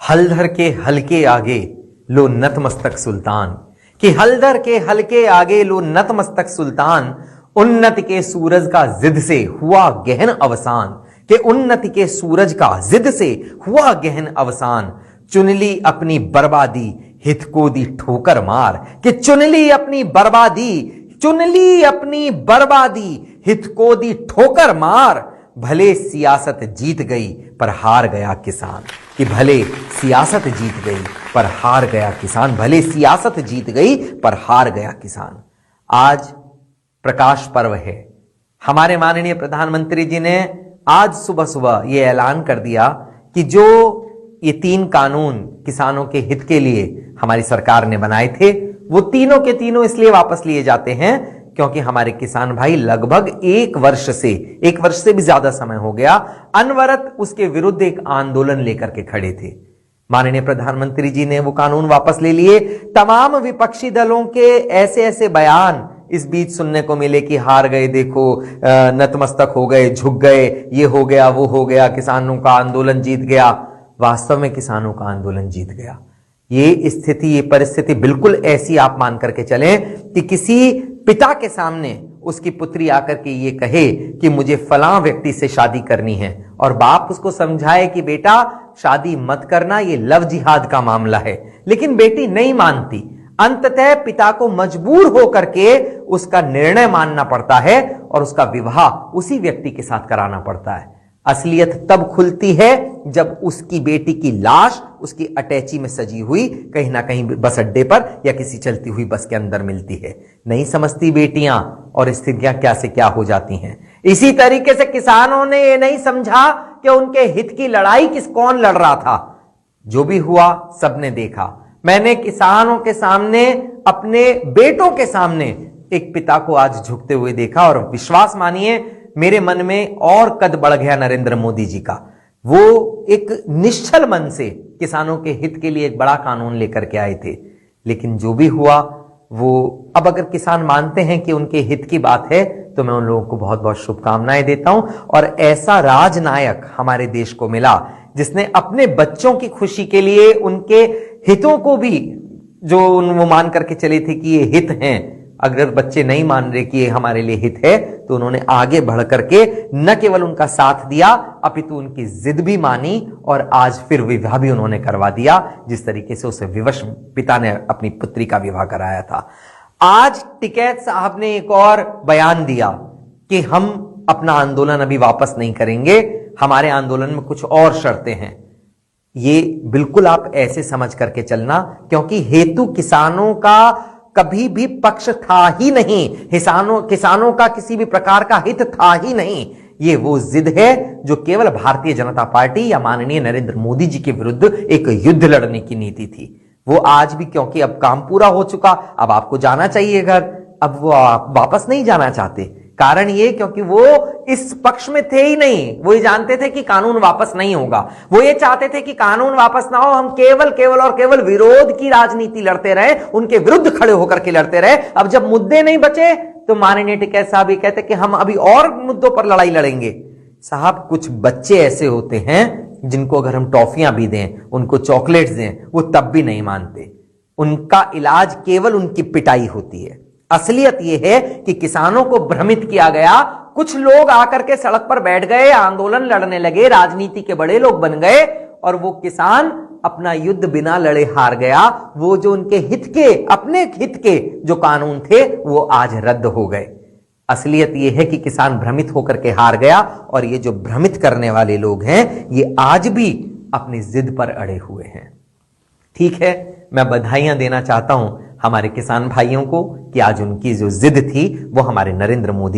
हलधर के हलके आगे लो नतमस्तक सुल्तान, कि हलधर के हलके आगे लो नतमस्तक सुल्तान, उन्नति के सूरज का जिद से हुआ गहन अवसान, कि उन्नति के सूरज का जिद से हुआ गहन अवसान, चुन ली अपनी बर्बादी हित को दी ठोकर मार, कि चुन ली अपनी बर्बादी हित को दी ठोकर मार, भले सियासत जीत गई पर हार गया किसान, कि भले सियासत जीत गई पर हार गया किसान, भले सियासत जीत गई पर हार गया किसान। आज प्रकाश पर्व है। हमारे माननीय प्रधानमंत्री जी ने आज सुबह सुबह यह ऐलान कर दिया कि जो ये 3 कानून किसानों के हित के लिए हमारी सरकार ने बनाए थे, वो तीनों के तीनों इसलिए वापस लिए जाते हैं क्योंकि हमारे किसान भाई लगभग 1 वर्ष से भी ज्यादा समय हो गया अनवरत उसके विरुद्ध एक आंदोलन लेकर के खड़े थे। माननीय प्रधानमंत्री जी ने वो कानून वापस ले लिए। तमाम विपक्षी दलों के ऐसे बयान इस बीच सुनने को मिले कि हार गए, देखो नतमस्तक हो गए, झुक गए, ये हो गया, वो हो गया, किसानों का आंदोलन जीत गया। वास्तव में किसानों का आंदोलन जीत गया। ये स्थिति, ये परिस्थिति बिल्कुल ऐसी आप मान करके चलें कि किसी पिता के सामने उसकी पुत्री आकर के ये कहे कि मुझे फलां व्यक्ति से शादी करनी है और बाप उसको समझाए कि बेटा शादी मत करना, ये लव जिहाद का मामला है, लेकिन बेटी नहीं मानती। अंततः पिता को मजबूर होकर के उसका निर्णय मानना पड़ता है और उसका विवाह उसी व्यक्ति के साथ कराना पड़ता है। असलियत तब खुलती है जब उसकी बेटी की लाश उसकी अटैची में सजी हुई कहीं ना कहीं बस अड्डे पर या किसी चलती हुई बस के अंदर मिलती है। नहीं समझती बेटियां और स्थितियां क्या से क्या हो जाती हैं। इसी तरीके से किसानों ने ये नहीं समझा कि उनके हित की लड़ाई कौन लड़ रहा था। जो भी हुआ सबने देखा। मैंने किसानों के सामने, अपने बेटों के सामने एक पिता को आज झुकते हुए देखा और विश्वास मानिए मेरे मन में और कद बढ़ गया नरेंद्र मोदी जी का। वो एक निश्चल मन से किसानों के हित के लिए एक बड़ा कानून लेकर के आए थे, लेकिन जो भी हुआ वो अब अगर किसान मानते हैं कि उनके हित की बात है तो मैं उन लोगों को बहुत बहुत शुभकामनाएं देता हूं। और ऐसा राजनायक हमारे देश को मिला जिसने अपने बच्चों की खुशी के लिए उनके हितों को भी, जो वो मान करके चले थे कि ये हित हैं, अगर बच्चे नहीं मान रहे कि ये हमारे लिए हित है तो उन्होंने आगे बढ़ करके न केवल उनका साथ दिया अपितु उनकी जिद भी मानी और आज फिर विवाह भी उन्होंने करवा दिया, जिस तरीके से उसे विवश पिता ने अपनी पुत्री का विवाह कराया था। आज टिकैत साहब ने एक और बयान दिया कि हम अपना आंदोलन अभी वापस नहीं करेंगे, हमारे आंदोलन में कुछ और शर्तें हैं। ये बिल्कुल आप ऐसे समझ करके चलना, क्योंकि हेतु किसानों का कभी भी पक्ष था ही नहीं, किसानों का किसी भी प्रकार का हित था ही नहीं। ये वो जिद है जो केवल भारतीय जनता पार्टी या माननीय नरेंद्र मोदी जी के विरुद्ध एक युद्ध लड़ने की नीति थी। वो आज भी, क्योंकि अब काम पूरा हो चुका, अब आपको जाना चाहिए घर, अब वो आप वापस नहीं जाना चाहते। कारण ये क्योंकि वो इस पक्ष में थे ही नहीं। वो ये जानते थे कि कानून वापस नहीं होगा। वो ये चाहते थे कि कानून वापस ना हो, हम केवल विरोध की राजनीति लड़ते रहे, उनके विरुद्ध खड़े होकर के लड़ते रहे। अब जब मुद्दे नहीं बचे तो माननीय टिकैत साहब ये कहते कि हम अभी और मुद्दों पर लड़ाई लड़ेंगे। साहब, कुछ बच्चे ऐसे होते हैं जिनको अगर हम टॉफियां भी दें, उनको चॉकलेट्स दें, वो तब भी नहीं मानते। उनका इलाज केवल उनकी पिटाई होती है। असलियत यह है कि किसानों को भ्रमित किया गया। कुछ लोग आकर के सड़क पर बैठ गए, आंदोलन लड़ने लगे, राजनीति के बड़े लोग बन गए और वो किसान अपना युद्ध बिना लड़े हार गया। वो जो उनके हित के, अपने हित के जो कानून थे वो आज रद्द हो गए। असलियत यह है कि किसान भ्रमित होकर के हार गया और ये जो भ्रमित करने वाले लोग हैं ये आज भी अपनी जिद पर अड़े हुए हैं। ठीक है, मैं बधाइयां देना चाहता हूं हमारे किसान भाइयों को कि आज उनकी जो जिद थी वो हमारे नरेंद्र मोदी